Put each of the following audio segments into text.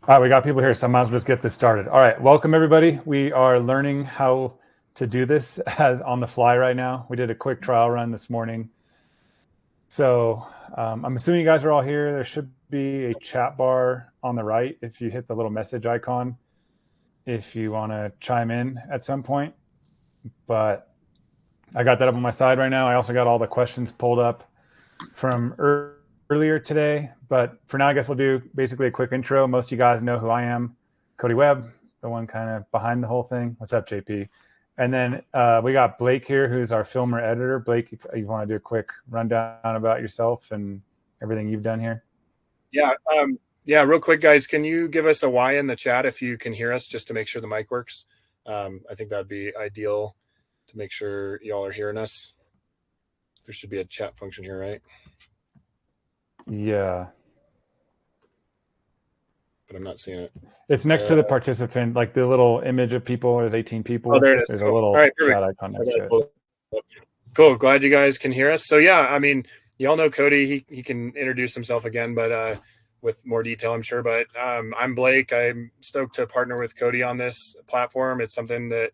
All right, we got people here, so I might as well just get this started. All right, welcome everybody. We are learning how to do this as on the fly right now. We did a quick trial run this morning. So I'm assuming you guys are all here. There should be a chat bar on the right if you hit the little message icon if you want to chime in at some point. But I got that up on my side right now. I also got all the questions pulled up from earlier today. But for now, I guess we'll do basically a quick intro. Most of you guys know who I am, Cody Webb, the one kind of behind the whole thing. What's up, JP? And then we got Blake here, who's our filmer editor. Blake, if you want to do a quick rundown about yourself and everything you've done here. Yeah, real quick, guys, can you give us a Y in the chat if you can hear us, just to make sure the mic works? I think that'd be ideal to make sure y'all are hearing us. There should be a chat function here, right? Yeah. But I'm not seeing it. It's next to the participant, like the little image of people. There's 18 people. Oh, there it is. There's cool. a little All right, chat icon next to it. Cool. Glad you guys can hear us. So yeah, I mean, y'all know Cody. He can introduce himself again, but with more detail, I'm sure. But I'm Blake. I'm stoked to partner with Cody on this platform. It's something that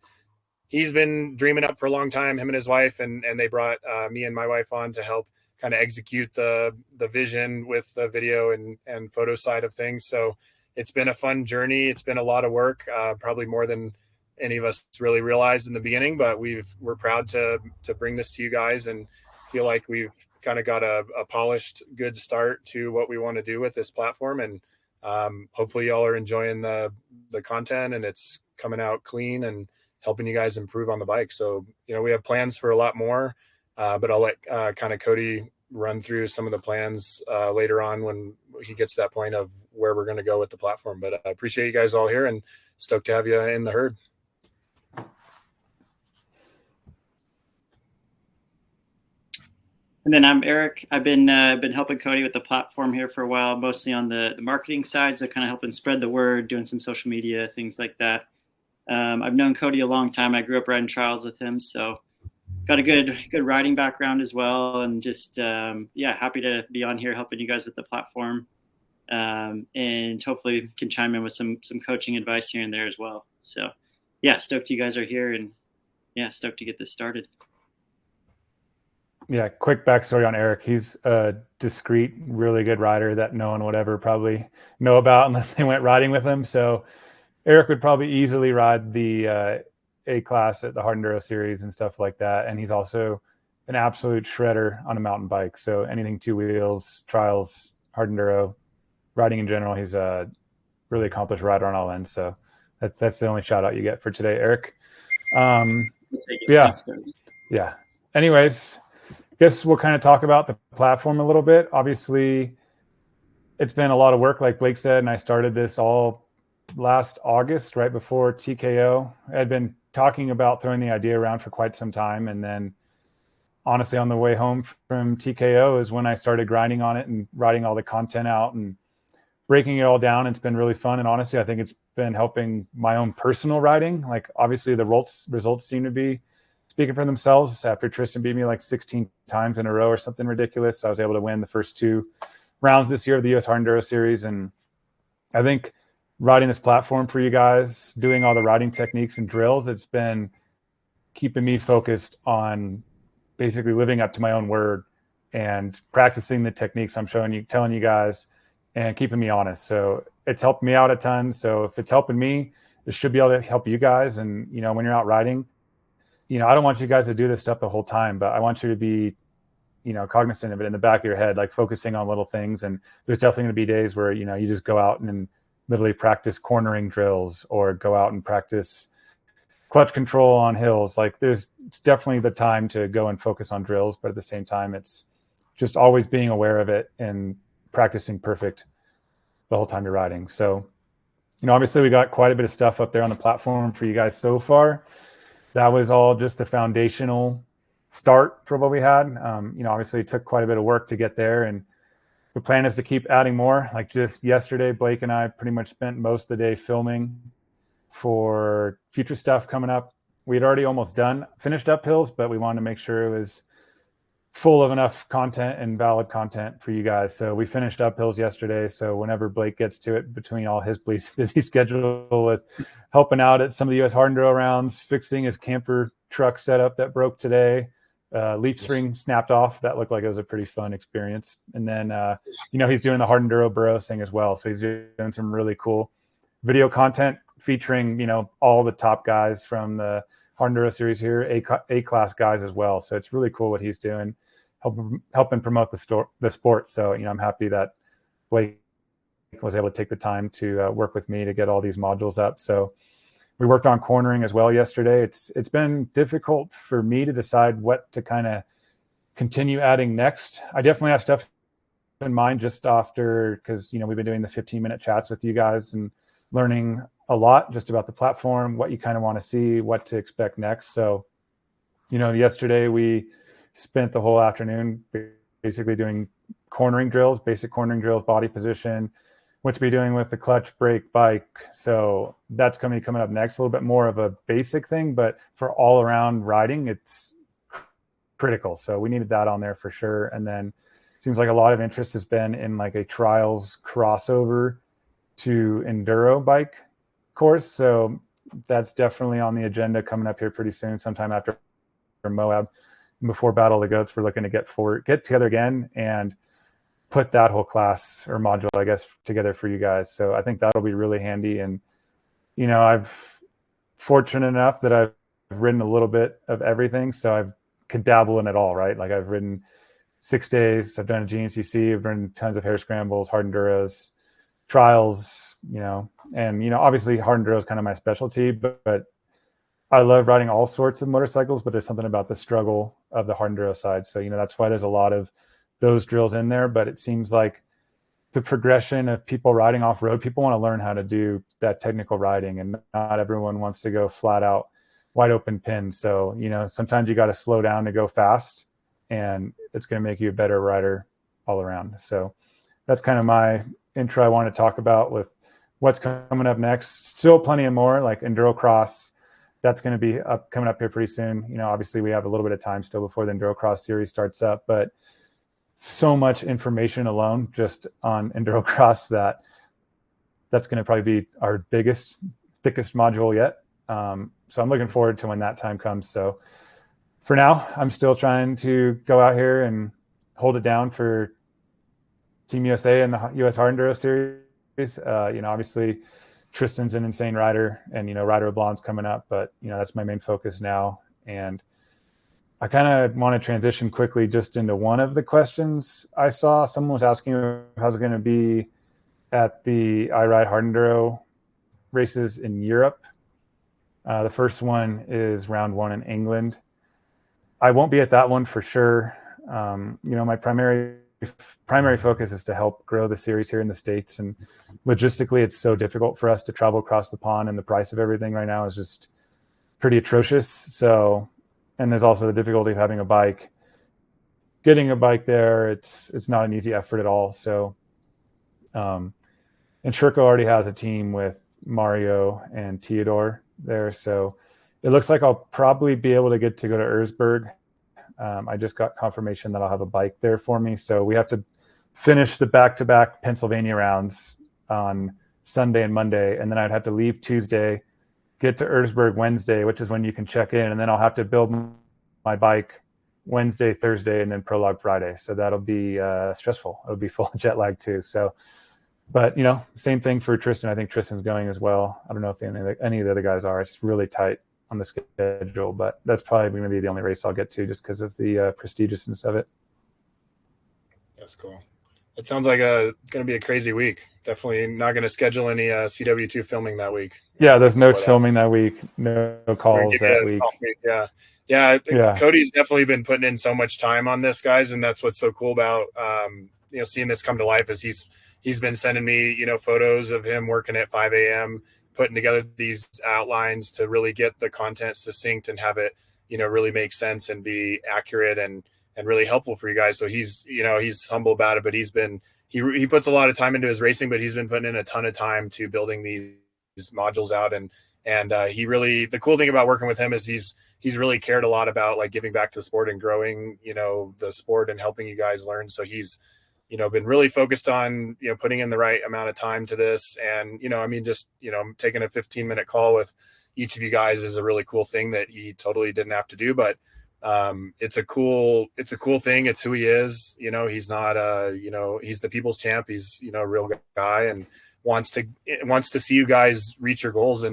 he's been dreaming up for a long time, him and his wife, and they brought me and my wife on to help kind of execute the vision with the video and photo side of things. So it's been a fun journey. It's been a lot of work, probably more than any of us really realized in the beginning, but we're proud to bring this to you guys and feel like we've kind of got a polished, good start to what we want to do with this platform. And hopefully y'all are enjoying the content and it's coming out clean and helping you guys improve on the bike. So, we have plans for a lot more, but I'll let kind of Cody run through some of the plans later on when he gets to that point of where we're going to go with the platform. But I appreciate you guys all here and stoked to have you in the herd. And then I'm Eric. I've been helping Cody with the platform here for a while, mostly on the marketing side, so kind of helping spread the word, doing some social media, things like that. I've known Cody a long time. I grew up riding trials with him, so got a good riding background as well, and just happy to be on here helping you guys with the platform, and hopefully can chime in with some coaching advice here and there as well. So yeah, stoked you guys are here, and yeah, stoked to get this started. Yeah, quick backstory on Eric. He's a discreet, really good rider that no one would ever probably know about unless they went riding with him. So Eric would probably easily ride the A class at the Hard Enduro series and stuff like that. And he's also an absolute shredder on a mountain bike. So anything two wheels, trials, Hard Enduro, riding in general, he's a really accomplished rider on all ends. So that's the only shout out you get for today, Eric. Yeah. Anyways, guess we'll kind of talk about the platform a little bit. Obviously, it's been a lot of work, like Blake said, and I started this all last August, right before TKO. I had been talking about throwing the idea around for quite some time. And then honestly, on the way home from TKO is when I started grinding on it and writing all the content out and breaking it all down. It's been really fun. And honestly, I think it's been helping my own personal riding. Like obviously the results seem to be speaking for themselves. After Tristan beat me like 16 times in a row or something ridiculous, I was able to win the first 2 rounds this year of the US Hard Enduro Series. And I think riding this platform for you guys, doing all the riding techniques and drills, it's been keeping me focused on basically living up to my own word and practicing the techniques I'm telling you guys, and keeping me honest. So it's helped me out a ton. So if it's helping me, it should be able to help you guys. And, when you're out riding, I don't want you guys to do this stuff the whole time, but I want you to be, cognizant of it in the back of your head, like focusing on little things. And there's definitely going to be days where, you just go out and literally practice cornering drills or go out and practice clutch control on hills. Like it's definitely the time to go and focus on drills, but at the same time, it's just always being aware of it and practicing perfect the whole time you're riding. So, obviously we got quite a bit of stuff up there on the platform for you guys so far. That was all just the foundational start for what we had. Obviously it took quite a bit of work to get there, and the plan is to keep adding more. Like just yesterday, Blake and I pretty much spent most of the day filming for future stuff coming up. We had already almost finished up hills, but we wanted to make sure it was full of enough content and valid content for you guys. So we finished uphills yesterday. So whenever Blake gets to it, between all his busy schedule with helping out at some of the U.S. hard enduro rounds, fixing his camper truck setup that broke today, leaf spring snapped off. That looked like it was a pretty fun experience. And then, he's doing the hard enduro burro thing as well. So he's doing some really cool video content featuring, all the top guys from the hard enduro series here, A-class guys as well. So it's really cool what he's doing, helping promote the sport. So, I'm happy that Blake was able to take the time to work with me to get all these modules up. So we worked on cornering as well yesterday. It's been difficult for me to decide what to kind of continue adding next. I definitely have stuff in mind just after, because, we've been doing the 15-minute chats with you guys and learning a lot just about the platform, what you kind of want to see, what to expect next. So, yesterday we spent the whole afternoon basically doing cornering drills, basic cornering drills, body position, what to be doing with the clutch, brake, bike. So that's coming up next, a little bit more of a basic thing, but for all around riding, it's critical. So we needed that on there for sure. And then it seems like a lot of interest has been in like a trials crossover to enduro bike course. So that's definitely on the agenda coming up here pretty soon, sometime after Moab, before Battle of the Goats. We're looking to get together again and put that whole class or module, I guess, together for you guys. So I think that'll be really handy. And, I've fortunate enough that I've ridden a little bit of everything. So I could dabble in it all, right? Like I've ridden 6 days, I've done a GNCC, I've ridden tons of hare scrambles, hard enduros, trials, and obviously hard enduro is kind of my specialty, but I love riding all sorts of motorcycles, but there's something about the struggle of the hard enduro side. So, that's why there's a lot of those drills in there. But it seems like the progression of people riding off road, people want to learn how to do that technical riding, and not everyone wants to go flat out wide open pins. So, sometimes you got to slow down to go fast, and it's going to make you a better rider all around. So that's kind of my intro I want to talk about with what's coming up next. Still plenty of more, like enduro cross. That's going to be coming up here pretty soon. Obviously we have a little bit of time still before the enduro cross series starts up, but so much information alone just on enduro cross that's going to probably be our thickest module yet. So I'm looking forward to when that time comes. So for now, I'm still trying to go out here and hold it down for Team USA and the U.S. Hard Enduro Series. Obviously Tristan's an insane rider, and, Rider of Blonde's coming up, but, that's my main focus now. And I kind of want to transition quickly just into one of the questions I saw. Someone was asking how's it going to be at the I Ride Hard Enduro races in Europe. The first one is round 1 in England. I won't be at that one for sure. My primary focus is to help grow the series here in the States, and logistically it's so difficult for us to travel across the pond, and the price of everything right now is just pretty atrocious. So, and there's also the difficulty of having a bike. Getting a bike there, it's not an easy effort at all. So, and Sherco already has a team with Mario and Theodore there, so it looks like I'll probably be able to go to Erzberg. I just got confirmation that I'll have a bike there for me. So we have to finish the back-to-back Pennsylvania rounds on Sunday and Monday, and then I'd have to leave Tuesday, get to Erzberg Wednesday, which is when you can check in, and then I'll have to build my bike Wednesday, Thursday, and then prologue Friday. So that'll be stressful. It'll be full of jet lag too. So, but same thing for Tristan. I think Tristan's going as well. I don't know if any of the other guys are. It's really tight on the schedule, but that's probably going to be the only race I'll get to just because of the prestigiousness of it. That's cool. It sounds like going to be a crazy week. Definitely not going to schedule any CW2 filming that week. Yeah, there's no filming that week, no calls that week. Yeah. Cody's definitely been putting in so much time on this, guys, and that's what's so cool about seeing this come to life. Is he's been sending me photos of him working at 5 a.m. putting together these outlines to really get the content succinct and have it really make sense and be accurate and really helpful for you guys. So he's humble about it, but he puts a lot of time into his racing, but he's been putting in a ton of time to building these modules out and And the cool thing about working with him is he's really cared a lot about like giving back to the sport and growing, the sport and helping you guys learn. So he's, been really focused on, putting in the right amount of time to this. And, just, taking a 15-minute call with each of you guys is a really cool thing that he totally didn't have to do. But it's a cool thing. It's who he is. He's not, he's the people's champ. He's, a real guy and wants to see you guys reach your goals.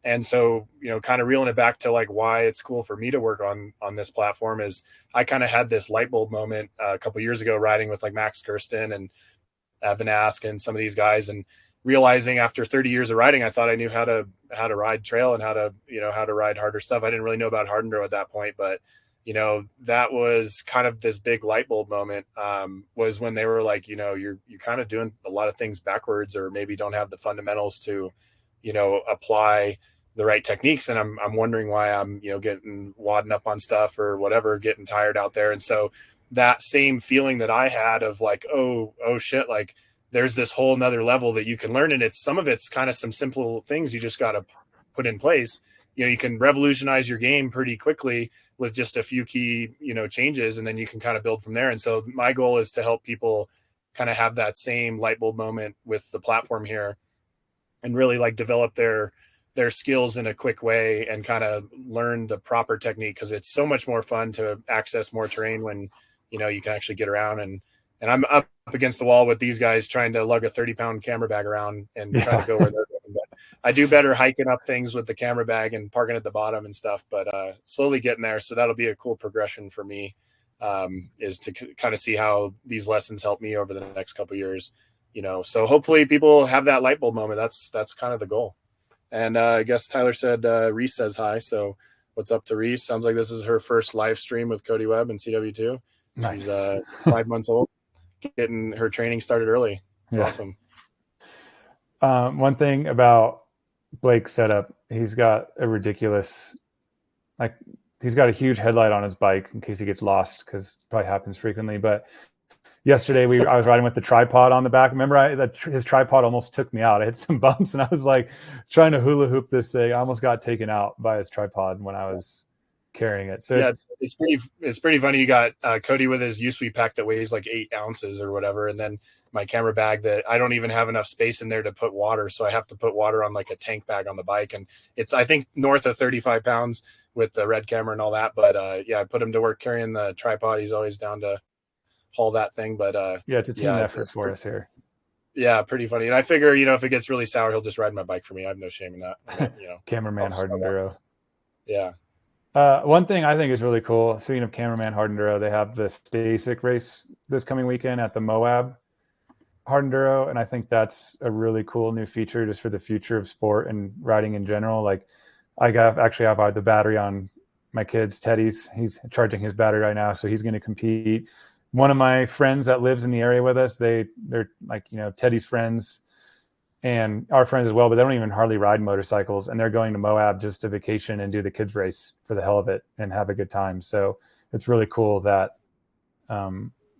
And so, kind of reeling it back to like why it's cool for me to work on this platform is I kind of had this light bulb moment a couple of years ago riding with like Max Kirsten and Evan Ask and some of these guys, and realizing after 30 years of riding, I thought I knew how to ride trail and how to ride harder stuff. I didn't really know about hard enduro at that point, but that was kind of this big light bulb moment, was when they were like, you're kind of doing a lot of things backwards, or maybe don't have the fundamentals to, apply the right techniques. And I'm wondering why I'm, getting wadding up on stuff or whatever, getting tired out there. And so that same feeling that I had of like, oh shit, like there's this whole nother level that you can learn. And some of it's kind of some simple things you just got to put in place. You can revolutionize your game pretty quickly with just a few key, changes, and then you can kind of build from there. And so my goal is to help people kind of have that same light bulb moment with the platform here and really like develop their skills in a quick way and kind of learn the proper technique. Cause it's so much more fun to access more terrain when, you can actually get around, and I'm up against the wall with these guys trying to lug a 30-pound camera bag around and try to go where they're going. But I do better hiking up things with the camera bag and parking at the bottom and stuff, but slowly getting there. So that'll be a cool progression for me, is to kind of see how these lessons help me over the next couple of years, so hopefully people have that light bulb moment. That's kind of the goal. And I guess Tyler said Reese says hi. So what's up to Reese? Sounds like this is her first live stream with Cody Webb and CW2. Nice. She's 5 months old, getting her training started early. It's awesome. One thing about Blake's setup, he's got a ridiculous, he's got a huge headlight on his bike in case he gets lost, because it probably happens frequently. But yesterday I was riding with the tripod on the back. Remember his tripod almost took me out. I hit some bumps and I was like trying to hula hoop this thing. I almost got taken out by his tripod when I was carrying it. So yeah, it's pretty funny. You got Cody with his USWE pack that weighs like 8 ounces or whatever, and then my camera bag that I don't even have enough space in there to put water, so I have to put water on like a tank bag on the bike, and it's I think north of 35 pounds with the red camera and all that. But yeah, I put him to work carrying the tripod. He's always down to haul that thing. But yeah, it's a team effort for us here. Yeah, pretty funny. And I figure, if it gets really sour, he'll just ride my bike for me. I have no shame in that. Cameraman hard enduro. Yeah. One thing I think is really cool, speaking of cameraman hard enduro, they have the STASIC race this coming weekend at the Moab hard enduro, and I think that's a really cool new feature just for the future of sport and riding in general. Like I actually have the battery on my kid's Teddy's. He's charging his battery right now, so he's going to compete. One of my friends that lives in the area with us, they're like, Teddy's friends and our friends as well, but they don't even hardly ride motorcycles, and they're going to Moab just to vacation and do the kids race for the hell of it and have a good time. So it's really cool that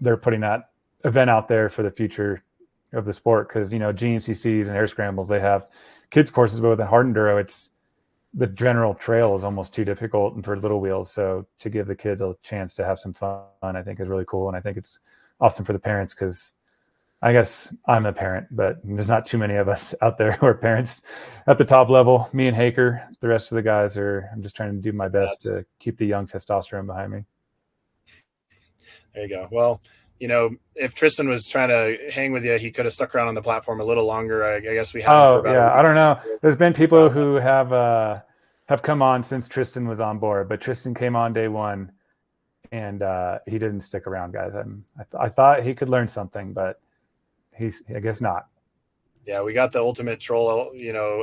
they're putting that event out there for the future of the sport. Cause GNCCs and air scrambles, they have kids courses, but with a hard enduro, it's the general trail is almost too difficult and for little wheels. So to give the kids a chance to have some fun, I think is really cool. And I think it's awesome for the parents, because I guess I'm a parent, but there's not too many of us out there who are parents at the top level. Me and Haker, the rest of the guys I'm just trying to do my best to keep the young testosterone behind me. There you go. Well, if Tristan was trying to hang with you, he could have stuck around on the platform a little longer. I guess we had him for about a week. I don't know. There's been people who have come on since Tristan was on board, but Tristan came on day one and he didn't stick around, guys. I thought he could learn something, but I guess not. Yeah, we got the ultimate troll,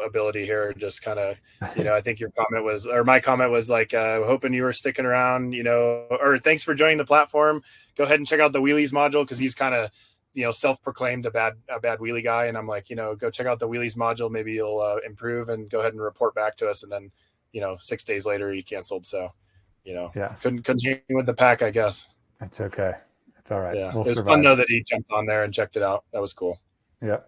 ability here. Just kind of, I think your comment was, or my comment was like, hoping you were sticking around, or thanks for joining the platform. Go ahead and check out the wheelies module, because he's kind of, self-proclaimed a bad wheelie guy. And I'm like, go check out the wheelies module. Maybe you'll improve, and go ahead and report back to us. And then, 6 days later he canceled. So, couldn't hang with the pack, I guess. It's okay. It's all right. Yeah. It was fun though that he jumped on there and checked it out. That was cool. Yeah.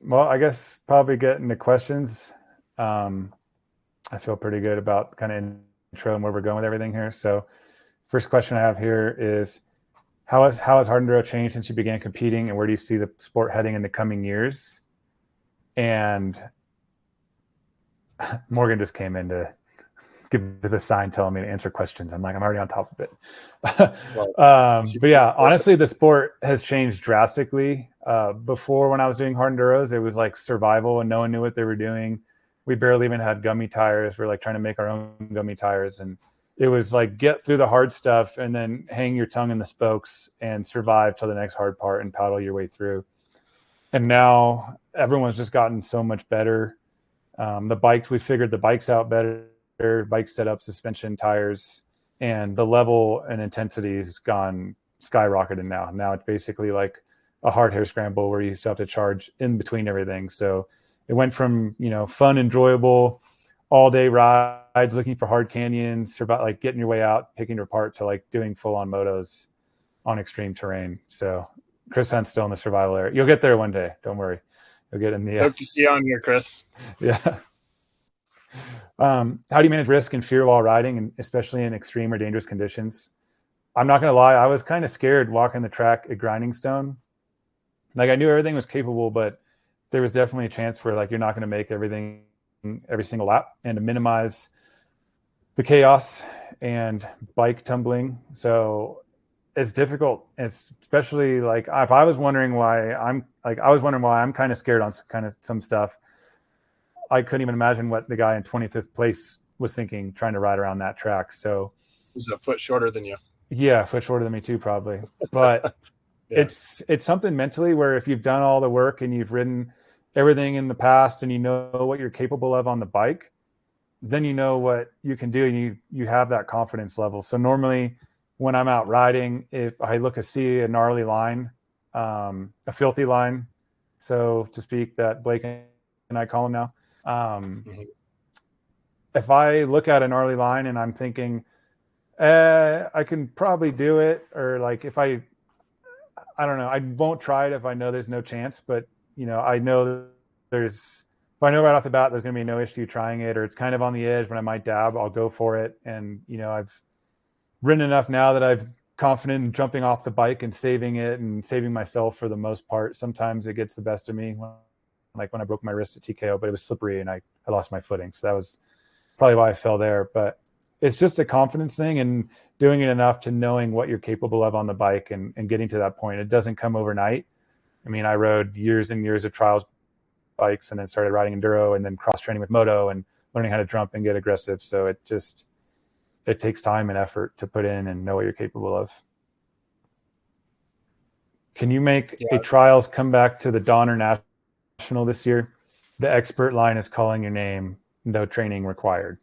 Well, I guess probably get into questions. I feel pretty good about kind of intro and where we're going with everything here. So first question I have here is, how has hard enduro changed since you began competing, and where do you see the sport heading in the coming years? And Morgan just came in to give the sign telling me to answer questions. I'm like, I'm already on top of it. But yeah, honestly, the sport has changed drastically. Before, when I was doing hard enduros, it was like survival and no one knew what they were doing. We barely even had gummy tires. We're like trying to make our own gummy tires. And it was like, get through the hard stuff and then hang your tongue in the spokes and survive till the next hard part and paddle your way through. And now everyone's just gotten so much better. The bikes, we figured the bikes out better, bike setup, suspension, tires, and the level and intensity has gone skyrocketed now. Now it's basically like a hard hair scramble where you still have to charge in between everything. So it went from, fun, enjoyable, all day rides, looking for hard canyons, about like getting your way out, picking your apart, to like doing full on motos on extreme terrain. So Chris Hunt's still in the survival area. You'll get there one day. Don't worry. You'll get in the. Hope to see you on here, Chris. Yeah. How do you manage risk and fear while riding, and especially in extreme or dangerous conditions? I'm not going to lie. I was kind of scared walking the track at Grinding Stone. Like, I knew everything was capable, but there was definitely a chance for like, you're not going to make everything every single lap, and to minimize the chaos and bike tumbling. So it's difficult. It's especially like, if I was wondering why I'm kind of scared on kind of some stuff. I couldn't even imagine what the guy in 25th place was thinking trying to ride around that track. So he's a foot shorter than you. Yeah, a foot shorter than me too, probably. But yeah. It's something mentally where if you've done all the work and you've ridden everything in the past and you know what you're capable of on the bike, then you know what you can do, and you have that confidence level. So normally when I'm out riding, if I see a gnarly line, a filthy line, so to speak, that Blake and I call him now. If I look at a gnarly line and I'm thinking, I can probably do it, or like if I don't know, I won't try it if I know there's no chance, but I know if I know right off the bat there's going to be no issue trying it, or it's kind of on the edge when I might dab, I'll go for it. And I've ridden enough now that I'm confident in jumping off the bike and saving it and saving myself for the most part. Sometimes it gets the best of me, like when I broke my wrist at TKO, but it was slippery and I lost my footing. So that was probably why I fell there. But it's just a confidence thing and doing it enough to knowing what you're capable of on the bike and getting to that point. It doesn't come overnight. I mean, I rode years and years of trials bikes and then started riding enduro and then cross training with moto and learning how to jump and get aggressive. So it takes time and effort to put in and know what you're capable of. Can you make a trials come back to the Donner National this year? The expert line is calling your name, no training required.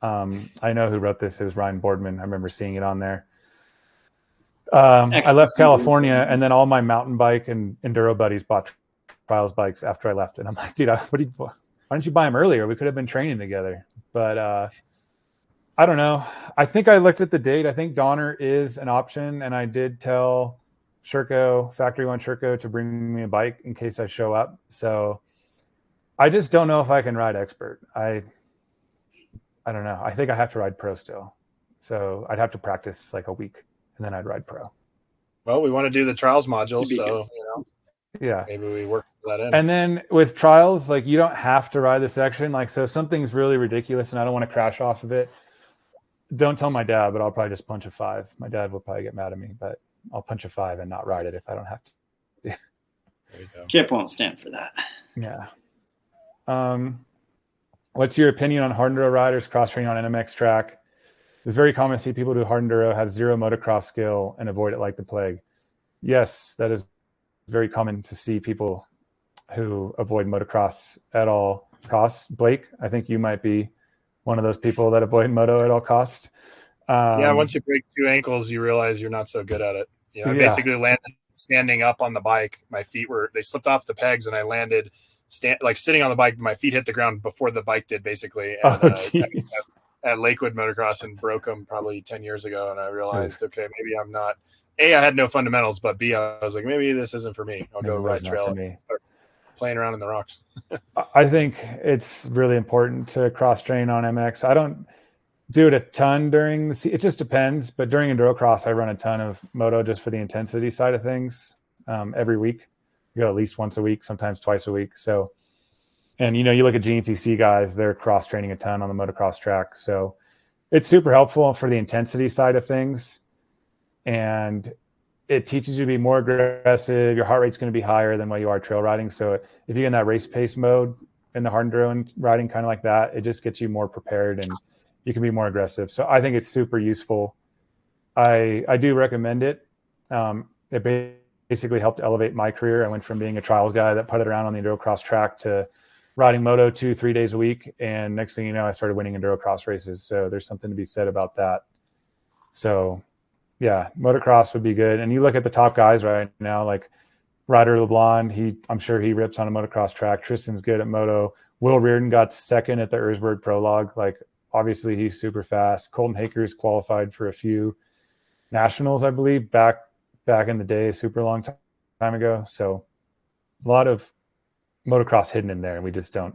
I know who wrote this. It was Ryan Boardman. I remember seeing it on there. I left California, and then all my mountain bike and enduro buddies bought trials bikes after I left. And I'm like, dude, why didn't you buy them earlier? We could have been training together. But I don't know. I think I looked at the date. I think Donner is an option, and I did tell Sherco, Factory One Sherco, to bring me a bike in case I show up. So I just don't know if I can ride expert. I don't know. I think I have to ride pro still. So I'd have to practice like a week and then I'd ride pro. Well, we want to do the trials module. So, yeah, maybe we work that in. And then with trials, like you don't have to ride the section. Like, so if something's really ridiculous and I don't want to crash off of it, don't tell my dad, but I'll probably just punch a 5. My dad will probably get mad at me, but I'll punch a 5 and not ride it if I don't have to. There you go. Kip won't stand for that. Yeah. What's your opinion on hard enduro riders cross-training on NMX track? It's very common to see people do hard enduro have zero motocross skill and avoid it like the plague. Yes, that is very common to see people who avoid motocross at all costs. Blake, I think you might be one of those people that avoid moto at all costs. Once you break 2 ankles, you realize you're not so good at it. I basically landed standing up on the bike. My feet they slipped off the pegs, and I landed sitting on the bike. My feet hit the ground before the bike did, basically. And, at Lakewood Motocross, and broke them probably 10 years ago. And I realized, okay, maybe I'm not. A, I had no fundamentals, but B, I was like, maybe this isn't for me. I'll go ride trail and start playing around in the rocks. I think it's really important to cross train on MX. I don't do it a ton during the season. It just depends. But during enduro cross, I run a ton of moto just for the intensity side of things. Every week, you go at least once a week, sometimes twice a week. So, and you look at GNCC guys, they're cross training a ton on the motocross track. So it's super helpful for the intensity side of things. And it teaches you to be more aggressive. Your heart rate's going to be higher than what you are trail riding. So if you're in that race pace mode in the hard enduro and riding kind of like that, it just gets you more prepared and you can be more aggressive. So I think it's super useful. I do recommend it. It basically helped elevate my career. I went from being a trials guy that putted around on the enduro cross track to riding moto 2-3 days a week. And next thing you know, I started winning enduro cross races. So there's something to be said about that. So yeah, motocross would be good. And you look at the top guys right now, like Ryder LeBlanc, I'm sure he rips on a motocross track. Tristan's good at moto. Will Reardon got second at the Erzberg Prologue. Like, obviously he's super fast. Colton Hakers qualified for a few nationals, I believe, back in the day, super long time ago. So a lot of motocross hidden in there, and we just don't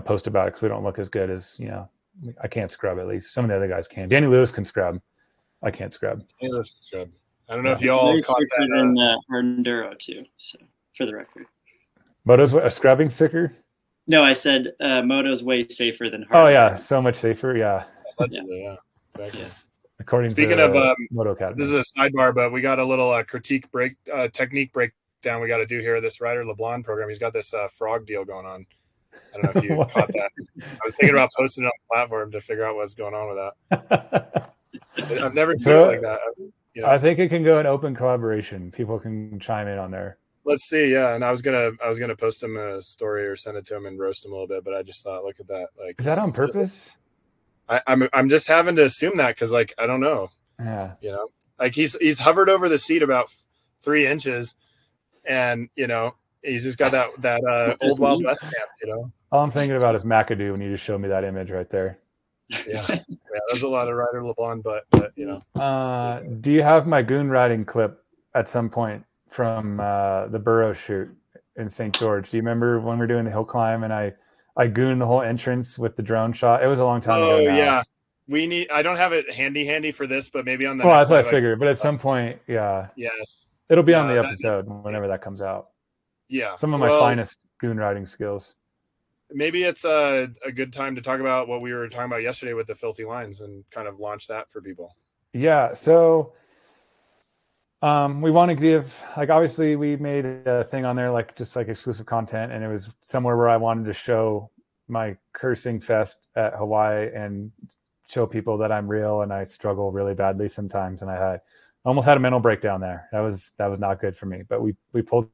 post about it because we don't look as good as, I can't scrub, at least some of the other guys can. Danny Lewis can scrub. I can't scrub. Danny Lewis can scrub. I don't know if y'all caught that. In hard enduro too. So for the record, moto's a scrubbing sticker. No, I said moto's way safer than hard. Oh yeah, so much safer. Yeah. Allegedly, yeah. Exactly. Yeah. According Speaking to of Moto Academy. This is a sidebar, but we got a little technique breakdown we got to do here. This Ryder LeBlanc program, he's got this frog deal going on. I don't know if you caught that. I was thinking about posting it on the platform to figure out what's going on with that. I've never seen it like that. I think it can go in open collaboration. People can chime in on there. Let's see, yeah. And I was gonna post him a story or send it to him and roast him a little bit, but I just thought, look at that. Like, is that on purpose? I'm just having to assume that because, like, I don't know. Yeah. Like he's hovered over the seat about 3 inches, and he's just got that old Wild West stance. All I'm thinking about is McAdoo when you just showed me that image right there. Yeah, there's a lot of Ryder LeBlanc, but do you have my goon riding clip at some point from the Burrow shoot in St. George? Do you remember when we were doing the hill climb and I gooned the whole entrance with the drone shot? It was a long time ago now. Yeah. I don't have it handy for this, but maybe on the next that's what I figured. But at some point, yeah. Yes. It'll be on the episode whenever that comes out. Yeah. Some of my finest goon riding skills. Maybe it's a good time to talk about what we were talking about yesterday with the filthy lines and kind of launch that for people. Yeah. So we want to give, like, obviously we made a thing on there, like just like exclusive content, and it was somewhere where I wanted to show my cursing fest at Hawaii and show people that I'm real and I struggle really badly sometimes. And I almost had a mental breakdown there. That was not good for me, but we pulled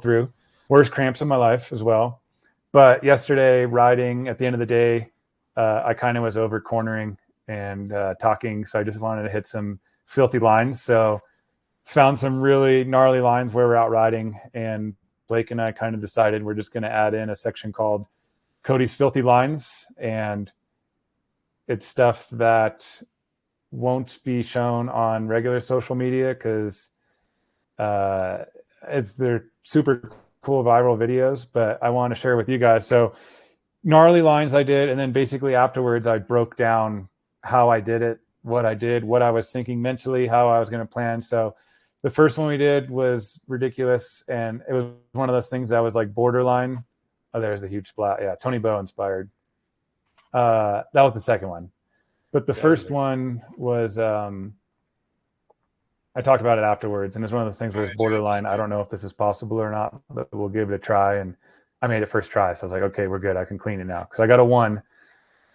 through. Worst cramps in my life as well. But yesterday riding, at the end of the day, I kind of was over cornering and talking. So I just wanted to hit some filthy lines. So found some really gnarly lines where we're out riding, and Blake and I kind of decided we're just going to add in a section called Cody's Filthy Lines, and it's stuff that won't be shown on regular social media because they're super cool viral videos, but I want to share with you guys. So gnarly lines I did, and then basically afterwards I broke down how I did it, what I was thinking mentally, how I was going to plan. So the first one we did was ridiculous, and it was one of those things that was like borderline. Oh, there's the huge splat. Yeah, Tony Bow inspired. That was the second one. But the first one was, I talked about it afterwards, and it's one of those things where it's borderline. I don't know if this is possible or not, but we'll give it a try. And I made it first try. So I was like, okay, we're good. I can clean it now. Cause I got a 1. It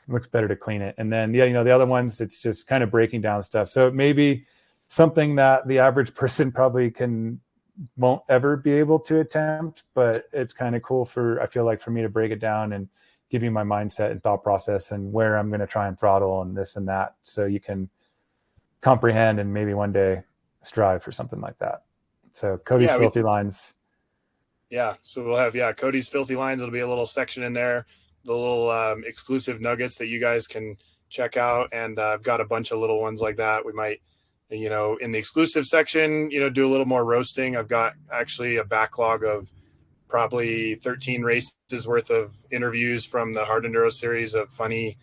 looks better to clean it. And then, the other ones, it's just kind of breaking down stuff. So it may be something that the average person probably won't ever be able to attempt, but it's kind of cool I feel like for me to break it down and give you my mindset and thought process and where I'm going to try and throttle and this and that. So you can comprehend and maybe one day strive for something like that. So Cody's Filthy Lines. Yeah. So we'll have, Cody's Filthy Lines. It'll be a little section in there, the little exclusive nuggets that you guys can check out. And I've got a bunch of little ones like that. We might, in the exclusive section, do a little more roasting. I've got actually a backlog of probably 13 races worth of interviews from the Hard Enduro series of funny,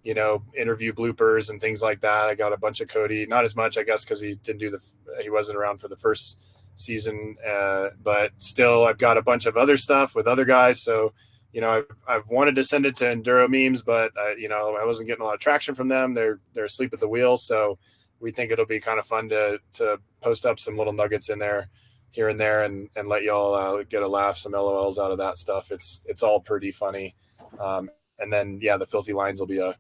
interview bloopers and things like that. I got a bunch of Cody, not as much, I guess, because he wasn't around for the first season, but still, I've got a bunch of other stuff with other guys. So, I've wanted to send it to Enduro Memes, but I wasn't getting a lot of traction from them. They're asleep at the wheel, so we think it'll be kind of fun to post up some little nuggets in there here and there and let y'all get a laugh, some LOLs out of that stuff. It's all pretty funny. And then, the Filthy Lines will be a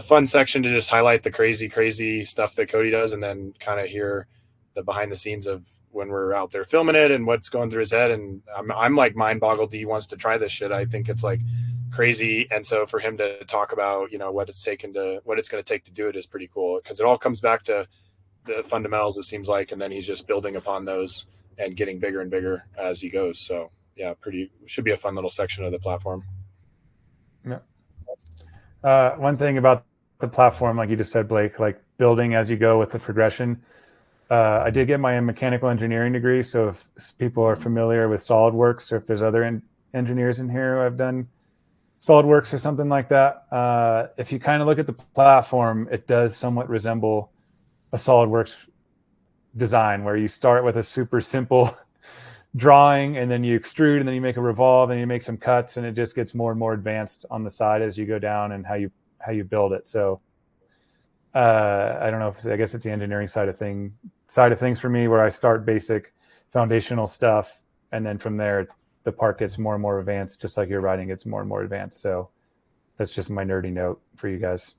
fun section to just highlight the crazy stuff that Cody does, and then kind of hear the behind the scenes of when we're out there filming it and what's going through his head. And I'm like mind boggled. He wants to try this shit. I think it's like crazy. And so for him to talk about, what it's going to take to do it is pretty cool, because it all comes back to the fundamentals, it seems like, and then he's just building upon those and getting bigger and bigger as he goes. So yeah, should be a fun little section of the platform. Yeah. One thing about the platform, like you just said, Blake, like building as you go with the progression. I did get my mechanical engineering degree. So if people are familiar with SolidWorks, or if there's other engineers in here who have done SolidWorks or something like that, if you kind of look at the platform, it does somewhat resemble a SolidWorks design, where you start with a super simple drawing, and then you extrude, and then you make a revolve, and you make some cuts, and it just gets more and more advanced on the side as you go down and how you build it. So I don't know I guess it's the engineering side of things for me, where I start basic foundational stuff, and then from there the part gets more and more advanced, just like your writing gets more and more advanced. So that's just my nerdy note for you guys.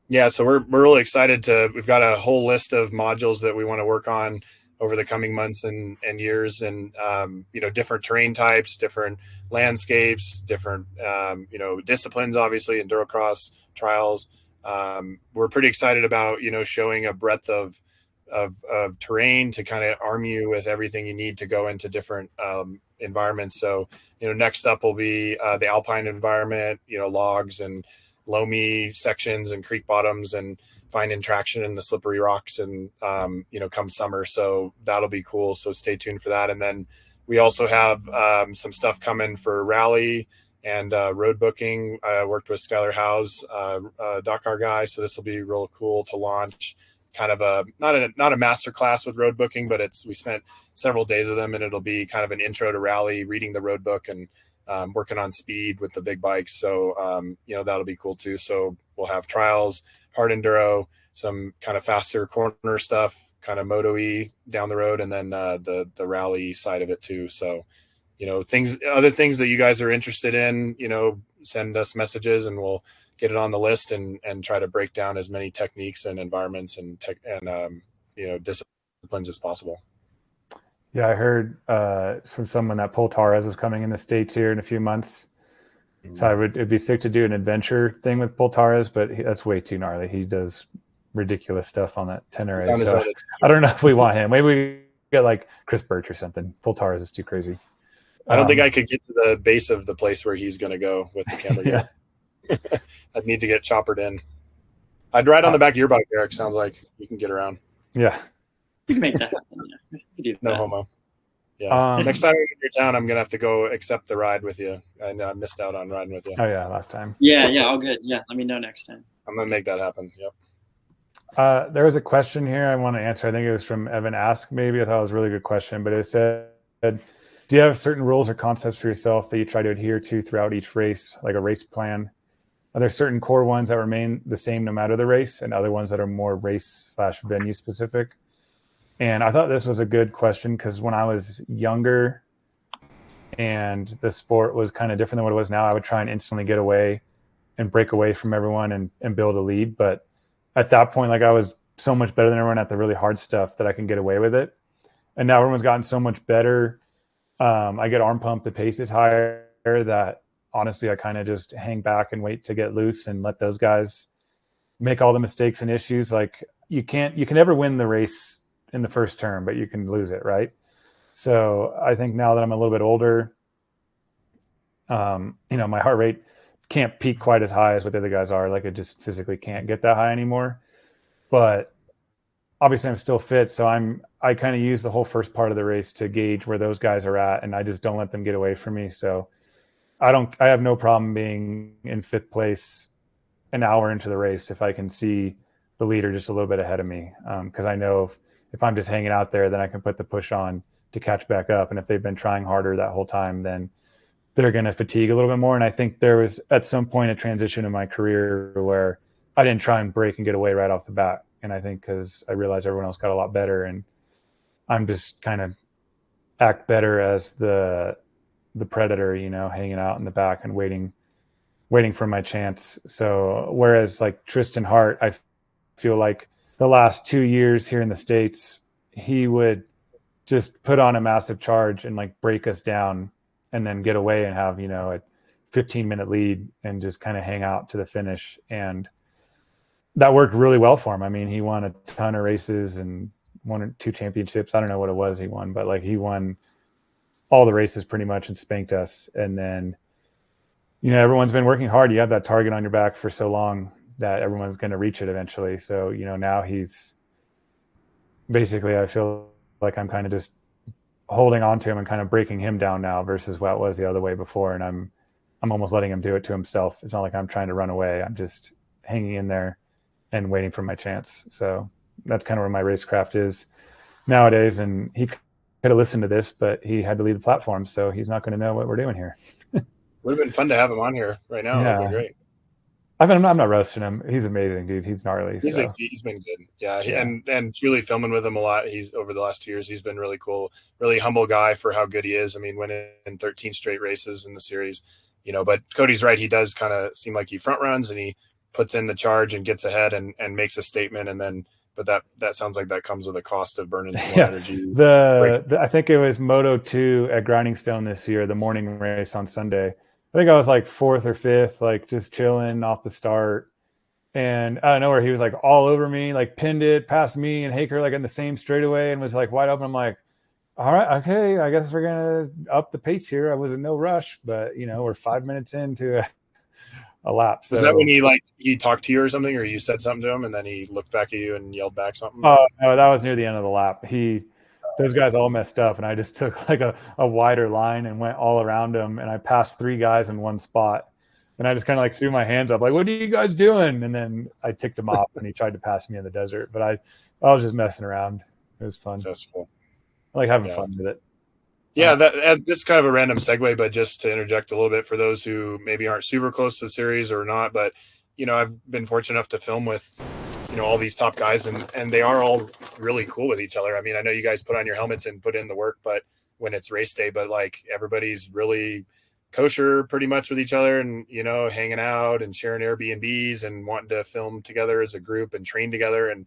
Yeah, so we're really excited we've got a whole list of modules that we want to work on over the coming months and years, and different terrain types, different landscapes, different disciplines, obviously endurocross trials. We're pretty excited about showing a breadth of terrain to kind of arm you with everything you need to go into different environments. So next up will be the alpine environment, logs and loamy sections and creek bottoms, and finding traction in the slippery rocks, and come summer. So that'll be cool. So stay tuned for that. And then we also have some stuff coming for rally and road booking. I worked with Skylar Howe's Dakar guy, so this will be real cool to launch. Kind of not a master class with road booking, but we spent several days with them, and it'll be kind of an intro to rally, reading the road book, and working on speed with the big bikes. So that'll be cool too. So we'll have trials, hard enduro, some kind of faster corner stuff, kind of moto-y down the road, and then the rally side of it too. So other things that you guys are interested in, send us messages, and we'll get it on the list and try to break down as many techniques and environments and disciplines as possible. Yeah, I heard from someone that Poltares was coming in the States here in a few months. Mm-hmm. So it'd be sick to do an adventure thing with Poltares, but that's way too gnarly. He does ridiculous stuff on that 10RA. So I don't know if we want him. Maybe we get like Chris Birch or something. Poltares is too crazy. I don't think I could get to the base of the place where he's going to go with the camera. Yeah. I'd need to get choppered in. I'd ride on the back of your bike, Eric. Sounds like you can get around. Yeah. You can make that happen. Yeah. No homo. Yeah. Next time I'm in your town, I'm going to have to go accept the ride with you. I know I missed out on riding with you. Oh, yeah, last time. Yeah, all good. Yeah, let me know next time. I'm going to make that happen. Yep. There was a question here I want to answer. I think it was from Evan Ask, maybe. I thought it was a really good question, but it said, do you have certain rules or concepts for yourself that you try to adhere to throughout each race, like a race plan? Are there certain core ones that remain the same no matter the race, and other ones that are more race/venue specific? And I thought this was a good question, because when I was younger and the sport was kind of different than what it was now, I would try and instantly get away and break away from everyone and build a lead. But at that point, like, I was so much better than everyone at the really hard stuff that I can get away with it. And now everyone's gotten so much better. I get arm pumped. The pace is higher, that honestly, I kind of just hang back and wait to get loose and let those guys make all the mistakes and issues. Like, you can never win the race in the first turn, but you can lose it, right? So I think now that I'm a little bit older, my heart rate can't peak quite as high as what the other guys are. Like, it just physically can't get that high anymore. But obviously I'm still fit, so I'm I kind of use the whole first part of the race to gauge where those guys are at, and I just don't let them get away from me. So I have no problem being in 5th place an hour into the race if I can see the leader just a little bit ahead of me. Because I know if I'm just hanging out there, then I can put the push on to catch back up. And if they've been trying harder that whole time, then they're going to fatigue a little bit more. And I think there was at some point a transition in my career where I didn't try and break and get away right off the bat. And I think because I realized everyone else got a lot better, and I'm just kind of act better as the predator, hanging out in the back and waiting for my chance. So whereas like Tristan Hart, I feel like the last 2 years here in the States, he would just put on a massive charge and like break us down and then get away and have, a 15-minute lead and just kind of hang out to the finish. And that worked really well for him. I mean, he won a ton of races and 1 or 2 championships. I don't know what it was he won, but like he won all the races pretty much and spanked us. And then, everyone's been working hard. You have that target on your back for so long that everyone's going to reach it eventually. So, now he's basically, I feel like I'm kind of just holding on to him and kind of breaking him down now versus what it was the other way before. And I'm almost letting him do it to himself. It's not like I'm trying to run away. I'm just hanging in there and waiting for my chance. So that's kind of where my racecraft is nowadays. And he could have listened to this, but he had to leave the platform. So he's not going to know what we're doing here. Would have been fun to have him on here right now. Yeah. It would have been great. I'm not roasting him. He's amazing, dude. He's gnarly. He's been good. Yeah. And truly filming with him a lot. He's over the last 2 years, he's been really cool, really humble guy for how good he is. I mean, winning 13 straight races in the series, but Cody's right. He does kind of seem like he front runs and he puts in the charge and gets ahead and makes a statement. And then, but that sounds like that comes with a cost of burning some more energy. I think it was Moto 2 at Grinding Stone this year, the morning race on Sunday. I think I was like 4th or 5th, like just chilling off the start. And I don't know where he was like all over me, like pinned it past me and Haker like in the same straightaway and was like wide open. I'm like, all right, okay, I guess we're going to up the pace here. I was in no rush, but we're 5 minutes into a lap. So. Was that when he talked to you or something, or you said something to him and then he looked back at you and yelled back something? Oh, no, that was near the end of the lap. Those guys all messed up, and I just took like a wider line and went all around them, and I passed 3 guys in one spot. And I just kind of like threw my hands up, like, what are you guys doing? And then I ticked him off, and he tried to pass me in the desert. But I was just messing around. It was fun. That's cool. I like having fun with it. Yeah, this is kind of a random segue, but just to interject a little bit for those who maybe aren't super close to the series or not, but, I've been fortunate enough to film with all these top guys and they are all really cool with each other. I mean, I know you guys put on your helmets and put in the work, but when it's race day, but like everybody's really kosher pretty much with each other and, hanging out and sharing Airbnbs and wanting to film together as a group and train together and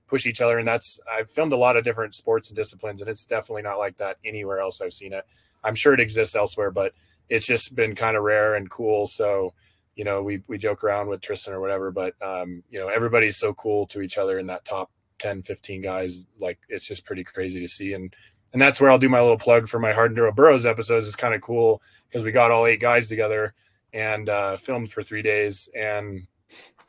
push each other. And I've filmed a lot of different sports and disciplines, and it's definitely not like that anywhere else I've seen it. I'm sure it exists elsewhere, but it's just been kind of rare and cool. So, we joke around with Tristan or whatever, but, everybody's so cool to each other in that top 10, 15 guys. Like, it's just pretty crazy to see. And that's where I'll do my little plug for my Hard Enduro Burros episodes. It's kind of cool because we got all 8 guys together and filmed for 3 days. And,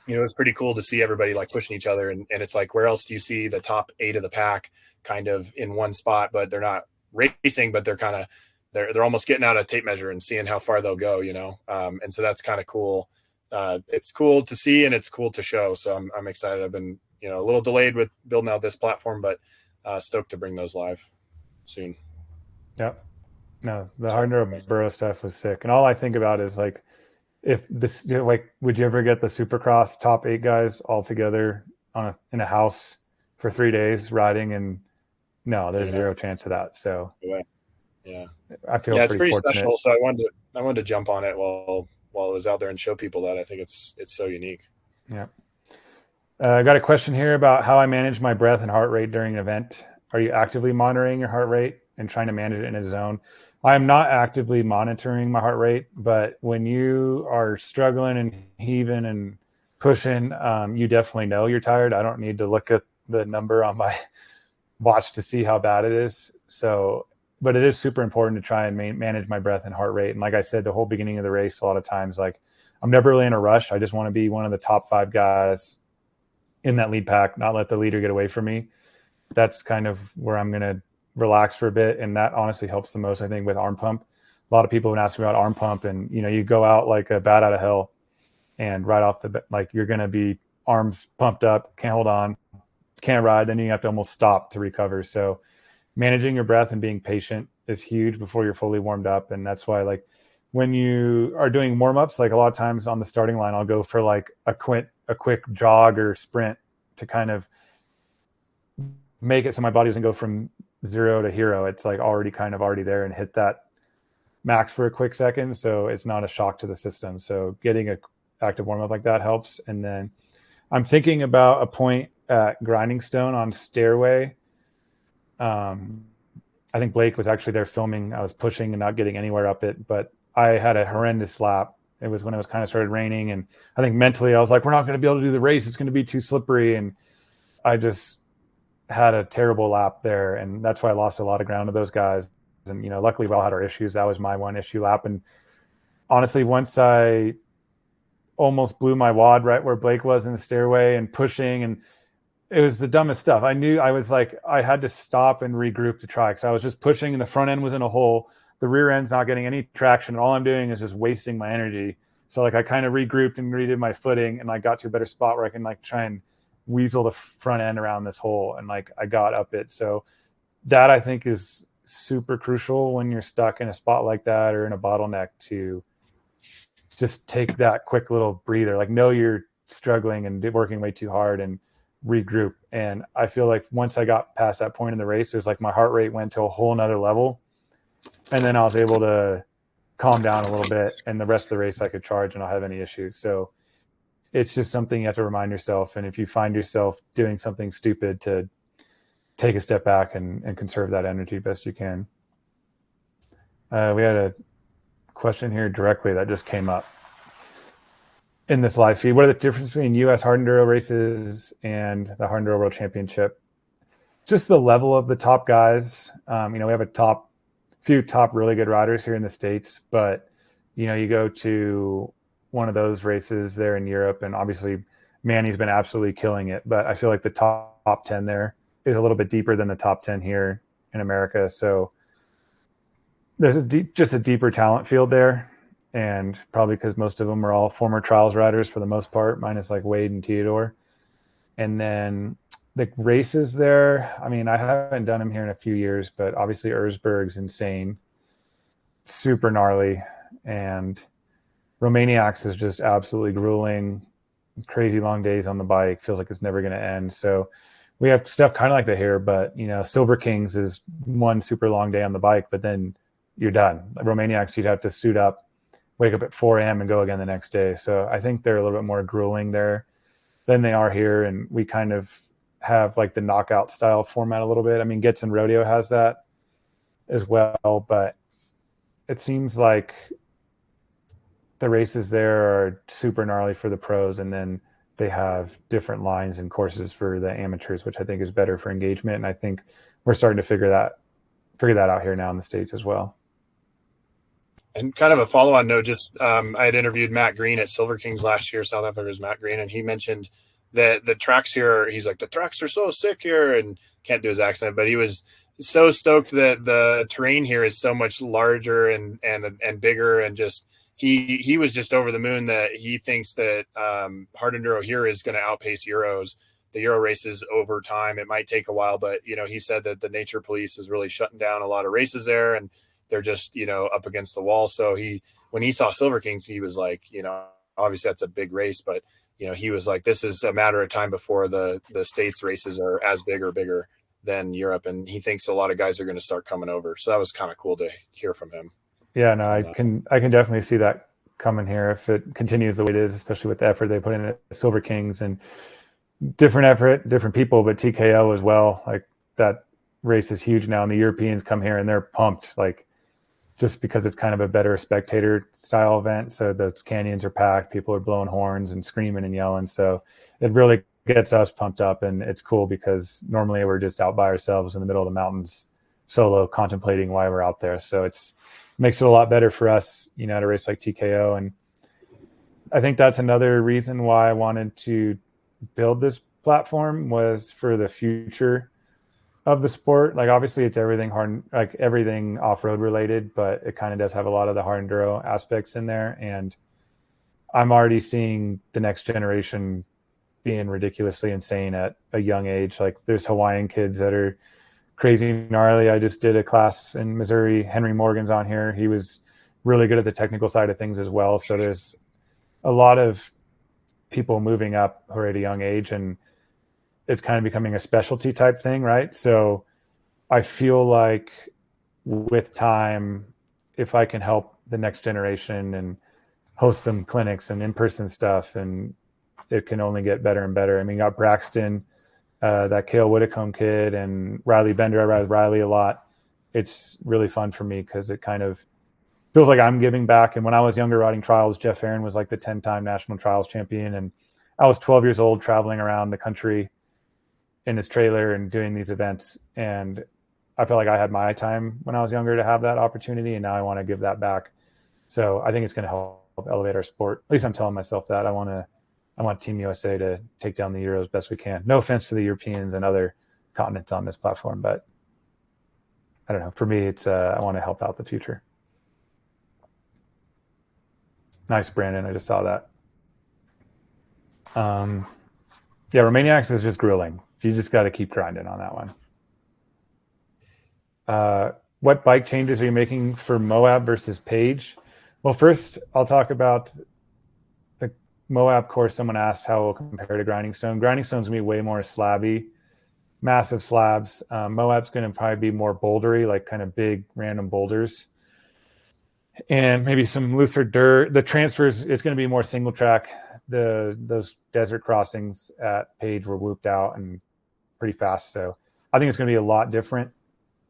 it's pretty cool to see everybody like pushing each other. And it's like, where else do you see the top 8 of the pack kind of in one spot, but they're not racing, but they're kind of, they're almost getting out a tape measure and seeing how far they'll go, and so that's kind of cool. It's cool to see and it's cool to show. So I'm excited. I've been, a little delayed with building out this platform, but stoked to bring those live soon. Yep. No, the Hard Enduro Burro stuff was sick. And all I think about is like, if this, would you ever get the Supercross top 8 guys all together in a house for 3 days riding? And no, there's zero chance of that. So yeah, I feel it's pretty fortunate. special. So I wanted to jump on it while I was out there and show people that. I think it's so unique. Yeah. I got a question here about how I manage my breath and heart rate during an event. Are you actively monitoring your heart rate and trying to manage it in a zone? I am not actively monitoring my heart rate, but when you are struggling and heaving and pushing, you definitely know you're tired. I don't need to look at the number on my watch to see how bad it is. So, but it is super important to try and manage my breath and heart rate. And like I said, the whole beginning of the race, a lot of times, like I'm never really in a rush. I just want to be one of the top 5 guys in that lead pack, not let the leader get away from me. that's kind of where I'm going to relax for a bit. And that honestly helps the most, I think, with arm pump. A lot of people have been asking about arm pump, and, you know, you go out like a bat out of hell, and right off the, like, you're going to be arms pumped up, can't hold on, can't ride. Then you have to almost stop to recover. So managing your breath and being patient is huge before you're fully warmed up. And that's why, like, when you are doing warm-ups, like a lot of times on the starting line, I'll go for like a quick jog or sprint to kind of make it so my body doesn't go from 0 to hero. It's like already there and hit that max for a quick second, so it's not a shock to the system. So getting a active warm-up like that helps. And then I'm thinking about a point at Grinding Stone on Stairway. I think Blake was actually there filming. I was pushing and not getting anywhere up it, but I had a horrendous lap. It was when it was kind of started raining, and I think mentally I was like, we're not going to be able to do the race. It's going to be too slippery. And I just had a terrible lap there, and that's why I lost a lot of ground to those guys. And, you know, luckily we all had our issues. That was my one issue lap. And honestly, once I almost blew my wad right where Blake was in the stairway and pushing, and it was the dumbest stuff. I knew I was like, I had to stop and regroup to try, because I was just pushing and the front end was in a hole. The rear end's not getting any traction. And all I'm doing is just wasting my energy. So like I kind of regrouped and redid my footing, and I got to a better spot where I can like try and weasel the front end around this hole. And like I got up it. So that I think is super crucial when you're stuck in a spot like that or in a bottleneck, to just take that quick little breather, like know you're struggling and working way too hard, and regroup. And I feel like once I got past that point in the race, it was like my heart rate went to a whole nother level, and then I was able to calm down a little bit, and the rest of the race I could charge and not have any issues. So it's just something you have to remind yourself. And if you find yourself doing something stupid, to take a step back and conserve that energy best you can. We had a question here directly that just came up in this live feed. What are the differences between U.S. hard enduro races and the Hard Enduro World Championship? Just the level of the top guys. You know, we have a few top really good riders here in the States, but, you know, you go to one of those races there in Europe, and obviously Manny's been absolutely killing it, but I feel like the top 10 there is a little bit deeper than the top 10 here in America. So there's just a deeper talent field there. And probably because most of them are all former trials riders for the most part, minus like Wade and Theodore. And then the races there, I mean, I haven't done them here in a few years, but obviously Erzberg's insane, super gnarly. And Romaniacs is just absolutely grueling, crazy long days on the bike, feels like it's never going to end. So we have stuff kind of like that here, but, you know, Silver Kings is one super long day on the bike, but then you're done. Like Romaniacs, you'd have to suit up, wake up at 4 a.m. and go again the next day. So I think they're a little bit more grueling there than they are here. And we kind of have like the knockout style format a little bit. I mean, Gets and Rodeo has that as well, but it seems like the races there are super gnarly for the pros, and then they have different lines and courses for the amateurs, which I think is better for engagement. And I think we're starting to figure that out here now in the States as well. And kind of a follow-on note, just I had interviewed Matt Green at Silver Kings last year, South Africa's Matt Green, and he mentioned that the tracks here, he's like, the tracks are so sick here, and can't do his accent, but he was so stoked that the terrain here is so much larger and bigger, and just he was just over the moon that he thinks that hard enduro here is going to outpace the Euro races over time. It might take a while, but, you know, he said that the nature police is really shutting down a lot of races there, and they're just, you know, up against the wall. So when he saw Silver Kings, he was like, you know, obviously that's a big race, but, you know, he was like, this is a matter of time before the States races are as big or bigger than Europe. And he thinks a lot of guys are going to start coming over. So that was kind of cool to hear from him. Yeah, no, I can definitely see that coming here if it continues the way it is, especially with the effort they put in at Silver Kings, and different effort, different people, but TKO as well. Like that race is huge now, and the Europeans come here and they're pumped, like just because it's kind of a better spectator style event. So those canyons are packed, people are blowing horns and screaming and yelling. So it really gets us pumped up, and it's cool because normally we're just out by ourselves in the middle of the mountains solo contemplating why we're out there. So it's makes it a lot better for us, you know, at a race like TKO. And I think that's another reason why I wanted to build this platform, was for the future of the sport. Like obviously it's everything hard, like everything off-road related, but it kind of does have a lot of the hard enduro aspects in there. And I'm already seeing the next generation being ridiculously insane at a young age. Like there's Hawaiian kids that are crazy gnarly. I just did a class in Missouri. Henry Morgan's on here. He was really good at the technical side of things as well. So there's a lot of people moving up who are at a young age, and it's kind of becoming a specialty type thing, right? So I feel like with time, if I can help the next generation and host some clinics and in-person stuff, and it can only get better and better. I mean, you got Braxton, that Cale Whitcomb kid, and Riley Bender. I ride with Riley a lot. It's really fun for me because it kind of feels like I'm giving back. And when I was younger riding trials, Jeff Aaron was like the 10-time national trials champion. And I was 12 years old traveling around the country in his trailer and doing these events. And I felt like I had my time when I was younger to have that opportunity. And now I want to give that back. So I think it's going to help elevate our sport. At least I'm telling myself that. I want Team USA to take down the Euros best we can. No offense to the Europeans and other continents on this platform, but I don't know. For me, it's I want to help out the future. Nice, Brandon. I just saw that. Yeah, Romaniacs is just grueling. You just got to keep grinding on that one. What bike changes are you making for Moab versus Page? Well, first, I'll talk about the Moab course. Someone asked how it will compare to Grinding Stone. Grinding Stone's going to be way more slabby, massive slabs. Moab's going to probably be more bouldery, like kind of big random boulders. And maybe some looser dirt. The transfers, it's going to be more single track. Those desert crossings at Page were whooped out and pretty fast. So I think it's going to be a lot different.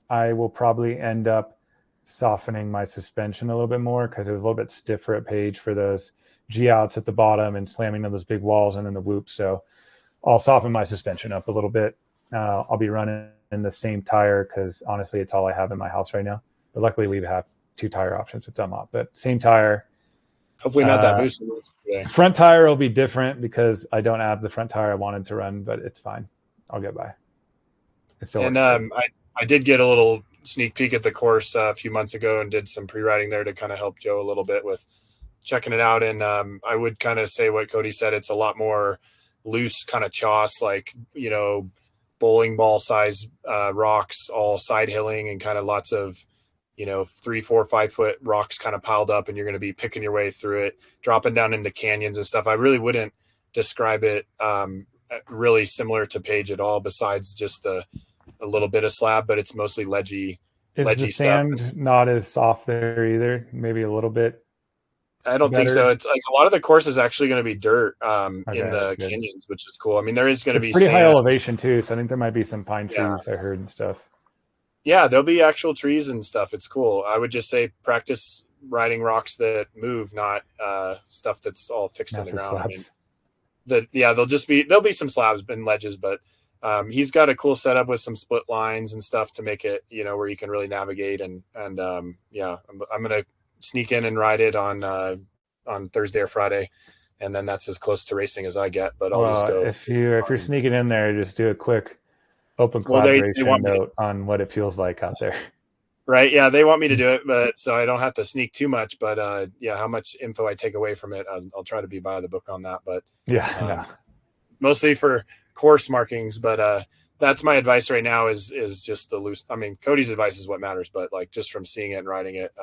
I will probably end up softening my suspension a little bit more because it was a little bit stiffer at Page for those G outs at the bottom and slamming on those big walls and then the whoops. So I'll soften my suspension up a little bit. I'll be running in the same tire because honestly, it's all I have in my house right now. But luckily, we have 2 tire options with Dunlop, but same tire. Hopefully not that booster. Front tire will be different because I don't have the front tire I wanted to run, but it's fine. I'll get by. And I did get a little sneak peek at the course a few months ago and did some pre-riding there to kind of help Joe a little bit with checking it out. And I would kind of say what Cody said. It's a lot more loose kind of choss, like, you know, bowling ball size rocks, all side hilling and kind of lots of, you know, 3, 4, 5 foot rocks kind of piled up, and you're going to be picking your way through it, dropping down into canyons and stuff. I really wouldn't describe it really similar to Page at all, besides just a little bit of slab, but it's mostly ledgy. Is the sand stuff. Not as soft there either? Maybe a little bit. I don't think so. It's like a lot of the course is actually going to be dirt in the canyons, which is cool. I mean, there is going to be pretty sand. High elevation too, so I think there might be some pine trees I heard and stuff. Yeah, there'll be actual trees and stuff. It's cool. I would just say practice riding rocks that move, not stuff that's all fixed in the ground. Slabs. I mean, there'll be some slabs and ledges, but he's got a cool setup with some split lines and stuff to make it, you know, where you can really navigate. And I'm gonna sneak in and ride it on Thursday or Friday, and then that's as close to racing as I get. But I'll just go. If you're sneaking in there, just do a quick open collaboration note on what it feels like out there. Right. Yeah. They want me to do it, but so I don't have to sneak too much, but how much info I take away from it, I'll try to be by the book on that, but mostly for course markings. But that's my advice right now is just the loose. I mean, Cody's advice is what matters, but like just from seeing it and riding it,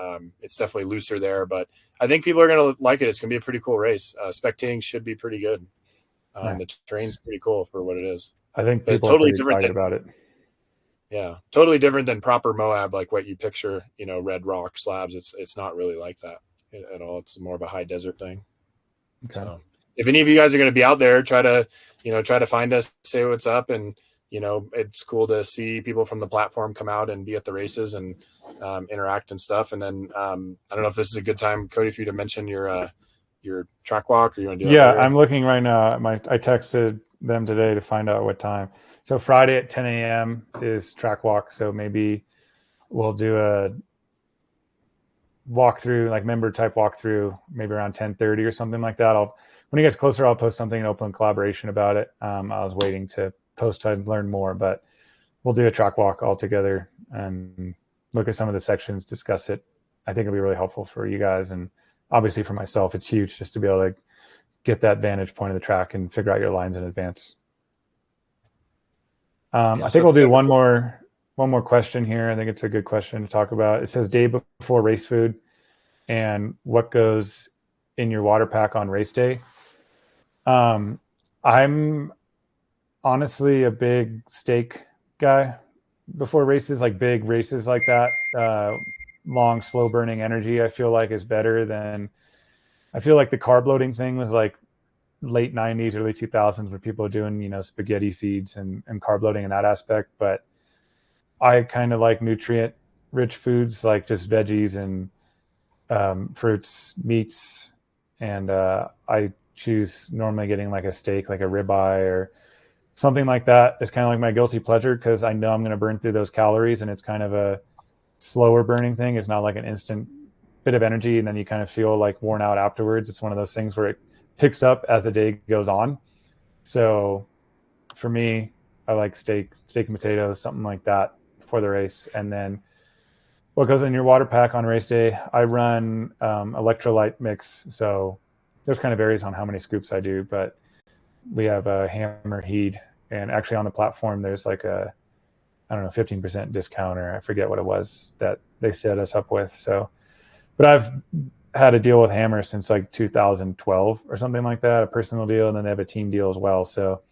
it's definitely looser there, but I think people are going to like it. It's going to be a pretty cool race. Spectating should be pretty good. The terrain's pretty cool for what it is. I think people are totally different about it. Yeah, totally different than proper Moab, like what you picture, you know, red rock slabs. It's not really like that at all. It's more of a high desert thing. Okay. So if any of you guys are going to be out there, try to find us, say what's up. And, you know, it's cool to see people from the platform come out and be at the races and interact and stuff. And then I don't know if this is a good time, Cody, for you to mention your track walk, or you want to do that later? I'm looking right now. I texted them today to find out what time. So Friday at 10 a.m. is track walk. So maybe we'll do a walkthrough, like member type walkthrough, maybe around 10:30 or something like that. When it gets closer, I'll post something in open collaboration about it. I was waiting to post to learn more, but we'll do a track walk all together and look at some of the sections, discuss it. I think it'll be really helpful for you guys. And obviously for myself, it's huge just to be able to get that vantage point of the track and figure out your lines in advance. I think we'll do one more question here. I think it's a good question to talk about. It says day before race food and what goes in your water pack on race day. I'm honestly a big steak guy before races, like big races like that. Long, slow burning energy, I feel like is better than, I feel like the carb loading thing was like late 90s, early 2000s where people are doing, spaghetti feeds and carb loading in that aspect. But I kind of like nutrient rich foods, like just veggies and fruits, meats. And I choose normally getting like a steak, like a ribeye or something like that. It's kind of like my guilty pleasure because I know I'm going to burn through those calories, and it's kind of a slower burning thing. It's not like an instant bit of energy and then you kind of feel like worn out afterwards. It's one of those things where it picks up as the day goes on. So for me, I like steak and potatoes, something like that for the race. And then what goes in your water pack on race day, I run electrolyte mix. So there's kind of varies on how many scoops I do, but we have a hammer heed, and actually on the platform, there's like a, I don't know, 15% discount, or I forget what it was that they set us up with. So, but I've had a deal with Hammer since like 2012 or something like that, a personal deal, and then they have a team deal as well. So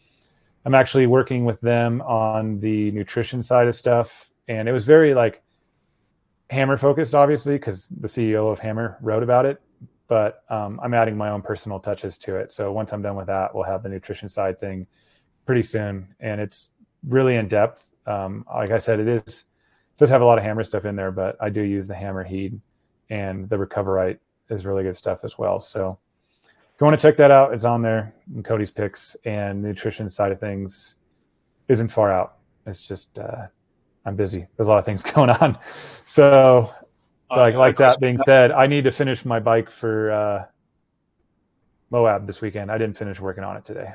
I'm actually working with them on the nutrition side of stuff. And it was very like Hammer focused, obviously, because the CEO of Hammer wrote about it. But I'm adding my own personal touches to it. So once I'm done with that, we'll have the nutrition side thing pretty soon. And it's really in depth. Like I said, does have a lot of Hammer stuff in there, but I do use the Hammer heed, and the Recoverite is really good stuff as well. So if you want to check that out, it's on there in Cody's picks, and the nutrition side of things isn't far out. It's just, I'm busy. There's a lot of things going on. So like that being said, I need to finish my bike for Moab this weekend. I didn't finish working on it today.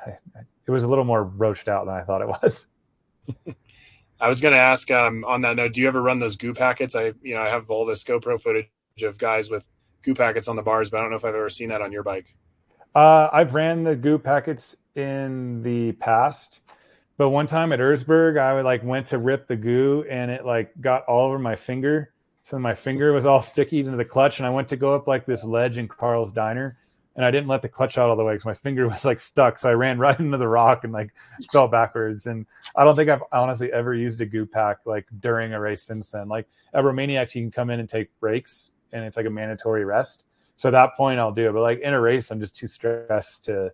It was a little more roached out than I thought it was. I was going to ask on that note, do you ever run those goo packets? I have all this GoPro footage of guys with goo packets on the bars, but I don't know if I've ever seen that on your bike. I've ran the goo packets in the past, but one time at Erzberg, I went to rip the goo and it got all over my finger. So my finger was all sticky into the clutch, and I went to go up this ledge in Carl's Diner, and I didn't let the clutch out all the way because my finger was stuck. So I ran right into the rock and fell backwards. And I don't think I've honestly ever used a goo pack during a race since then. At Romaniacs, you can come in and take breaks, and it's a mandatory rest. So at that point, I'll do it. But in a race, I'm just too stressed to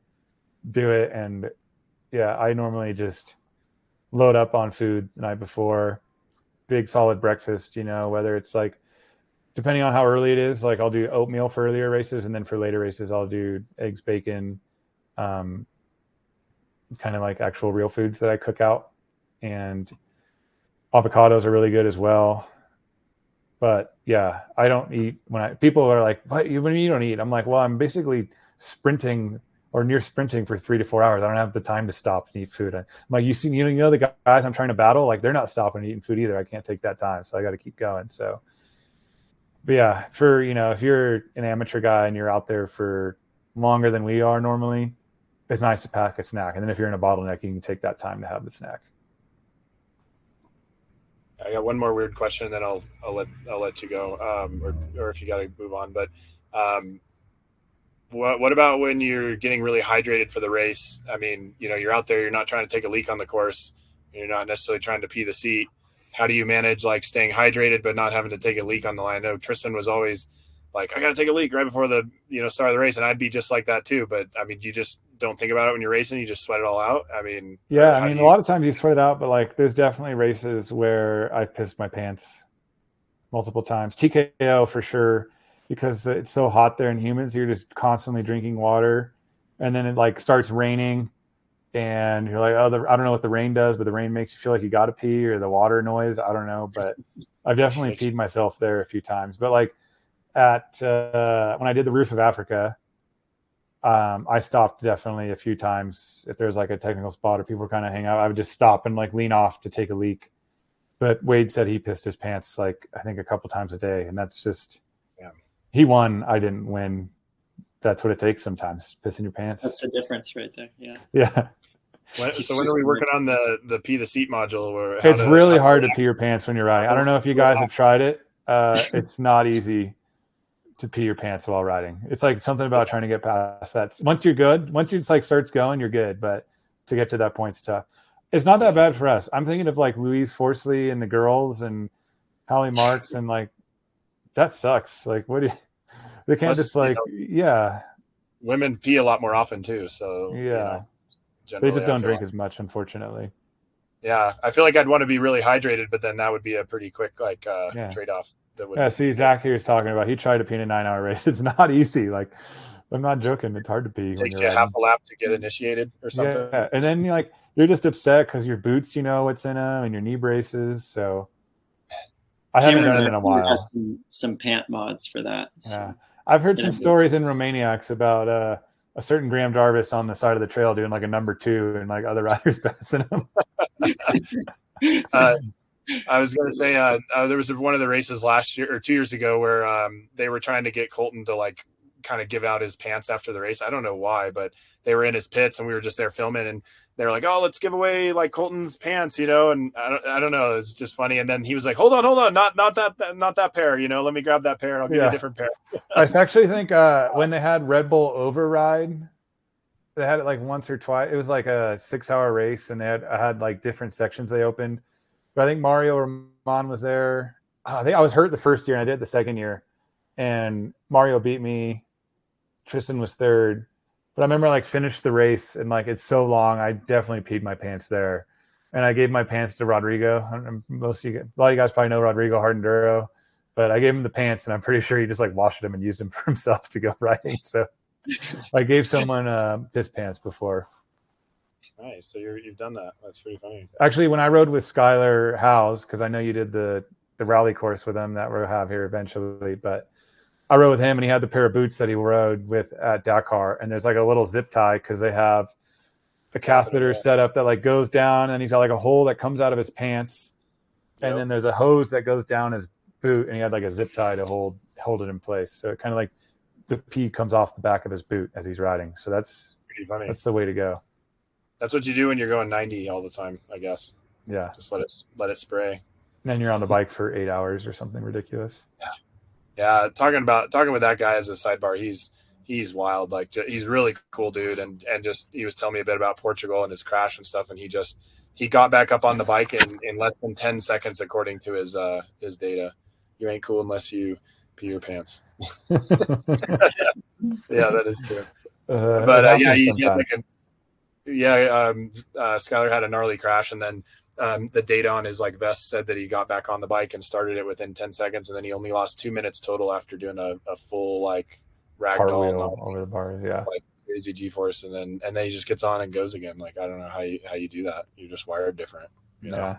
do it. And yeah, I normally just load up on food the night before, big solid breakfast, whether it's depending on how early it is, I'll do oatmeal for earlier races, and then for later races, I'll do eggs, bacon, kind of actual real foods that I cook out. And avocados are really good as well. But yeah, I don't eat people are like, what do you mean you don't eat? I'm like, well, I'm basically sprinting or near sprinting for 3 to 4 hours. I don't have the time to stop and eat food. I'm like, you know, the guys I'm trying to battle, they're not stopping and eating food either. I can't take that time. So I got to keep going. So, but yeah, for, if you're an amateur guy and you're out there for longer than we are normally, it's nice to pack a snack. And then if you're in a bottleneck, you can take that time to have the snack. I got one more weird question, and then I'll let you go, or if you got to move on. But what about when you're getting really hydrated for the race? I mean, you're out there, you're not trying to take a leak on the course, you're not necessarily trying to pee the seat. How do you manage staying hydrated but not having to take a leak on the line? I know Tristan was always like, I got to take a leak right before the start of the race, and I'd be just like that too. But I mean, you just don't think about it when you're racing; you just sweat it all out. I mean, yeah, I mean, a lot of times you sweat it out, but there's definitely races where I pissed my pants multiple times. TKO for sure, because it's so hot there and humid, so you're just constantly drinking water, and then it starts raining, and you're like, oh, I don't know what the rain does, but the rain makes you feel like you got to pee, or the water noise. I don't know, but I've definitely peed myself there a few times. But when I did the Roof of Africa, I stopped definitely a few times. If there's a technical spot or people were kind of hang out, I would just stop and lean off to take a leak. But Wade said he pissed his pants like I think a couple times a day, and that's just he won. I didn't win. That's what it takes sometimes. Pissing your pants. That's the difference right there. Yeah. Yeah. So when are we working on the pee the seat module? Or it's really hard to pee your pants when you're riding. I don't know if you guys have tried it. It's not easy to pee your pants while riding. It's like something about trying to get past that. Once you're good, once you like starts going, you're good. But to get to that point, it's tough. It's not that bad for us. I'm thinking of like Louise Forsley and the girls and Holly Marks and like that sucks. Like what do you? They can't just like Women pee a lot more often too. So they just don't drink as much, unfortunately. Yeah, I feel like I'd want to be really hydrated, but then that would be a pretty quick trade off. See, Zach here is talking about he tried to pee in a 9-hour race. It's not easy. Like I'm not joking. It's hard to pee. It takes you half a lap to get initiated or something. Yeah, and then you're just upset because your boots, you know what's in them, and your knee braces. So I haven't done it in a while. Has some pant mods for that. So. Yeah, I've heard some stories in Romaniacs about a certain Graham Jarvis on the side of the trail doing like a number 2 and like other riders passing him. I was going to say there was one of the races last year or 2 years ago where they were trying to get Colton to like kind of give out his pants after the race. I don't know why, but they were in his pits and we were just there filming and they were like, oh, let's give away like Colton's pants, and I don't know. It's just funny. And then he was like, hold on. Not that pair, let me grab that pair. I'll give you a different pair. I actually think when they had Red Bull Override, they had it like once or twice. It was like a 6-hour race and I had like different sections they opened. But I think Mario Ramon was there. I think I was hurt the first year and I did the second year. And Mario beat me. Tristan was third. But I remember like finished the race and like it's so long, I definitely peed my pants there. And I gave my pants to Rodrigo. A lot of you guys probably know Rodrigo Hardenduro. But I gave him the pants and I'm pretty sure he just like washed them and used them for himself to go riding. So I gave someone piss pants before. Nice. So you've done that. That's pretty funny. Actually, when I rode with Skylar Howes, because I know you did the rally course with him that we'll have here eventually, but I rode with him and he had the pair of boots that he rode with at Dakar. And there's like a little zip tie because they have the catheter set up that like goes down and he's got like a hole that comes out of his pants. And then there's a hose that goes down his boot and he had like a zip tie to hold it in place. So it kind of like the pee comes off the back of his boot as he's riding. So that's pretty funny. That's the way to go. That's what you do when you're going 90 all the time, I guess. Yeah. Just let it spray. And then you're on the bike for 8 hours or something ridiculous. Yeah. Talking with that guy as a sidebar, he's wild. Like he's really cool dude. And just, he was telling me a bit about Portugal and his crash and stuff. And he got back up on the bike in less than 10 seconds, according to his data. You ain't cool unless you pee your pants. Yeah, that is true. Skylar had a gnarly crash, and then the data on his like vest said that he got back on the bike and started it within 10 seconds, and then he only lost 2 minutes total after doing a full like ragdoll over the bars, like crazy G-force, and then he just gets on and goes again. Like I don't know how you do that. You're just wired different, you know?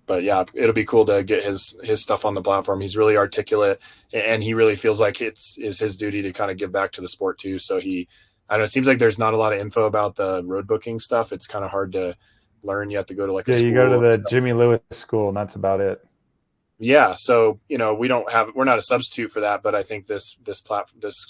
But yeah, it'll be cool to get his stuff on the platform. He's really articulate, and he really feels like it's his duty to kind of give back to the sport too. So I don't know. It seems like there's not a lot of info about the road booking stuff. It's kind of hard to learn. You have to go to like a school. You go to the Jimmy Lewis school, and that's about it. Yeah. So we're not a substitute for that, but I think this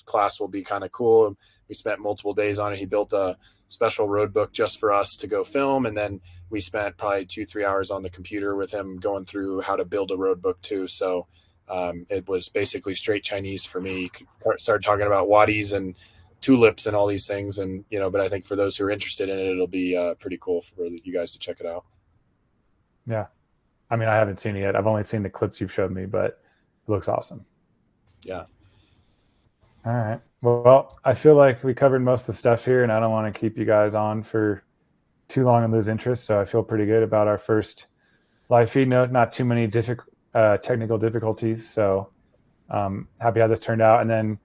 class will be kind of cool. We spent multiple days on it. He built a special road book just for us to go film, and then we spent probably 2-3 hours on the computer with him going through how to build a road book too. So it was basically straight Chinese for me. Started talking about wadis and tulips and all these things, and but I think for those who are interested in it, it'll be pretty cool for you guys to check it out. Yeah, I mean, I haven't seen it yet. I've only seen the clips you've showed me, but it looks awesome. Yeah. All right. Well, I feel like we covered most of the stuff here, and I don't want to keep you guys on for too long and lose interest. So I feel pretty good about our first live feed. Not too many technical difficulties. So happy how this turned out. And then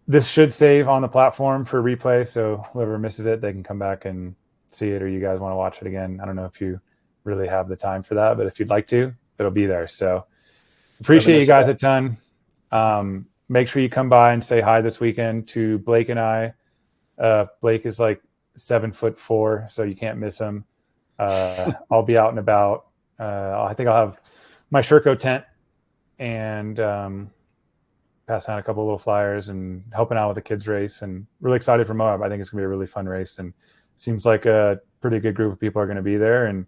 this should save on the platform for replay. So whoever misses it, they can come back and see it, or you guys want to watch it again. I don't know if you really have the time for that, but if you'd like to, it'll be there. So appreciate you guys a ton. Make sure you come by and say hi this weekend to Blake and I. Blake is like 7'4", so you can't miss him. I'll be out and about. I think I'll have my Sherco tent and passing out a couple of little flyers and helping out with the kids race, and really excited for Moab. I think it's gonna be a really fun race, and seems like a pretty good group of people are going to be there. And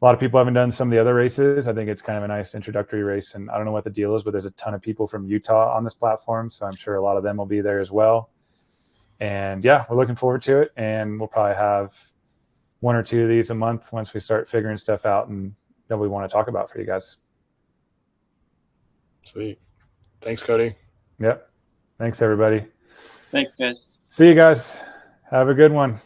a lot of people haven't done some of the other races. I think it's kind of a nice introductory race, and I don't know what the deal is, but there's a ton of people from Utah on this platform, so I'm sure a lot of them will be there as well. And yeah, we're looking forward to it, and we'll probably have 1 or 2 of these a month once we start figuring stuff out and that we want to talk about for you guys. Sweet. Thanks, Cody. Yep. Thanks, everybody. Thanks, guys. See you guys. Have a good one.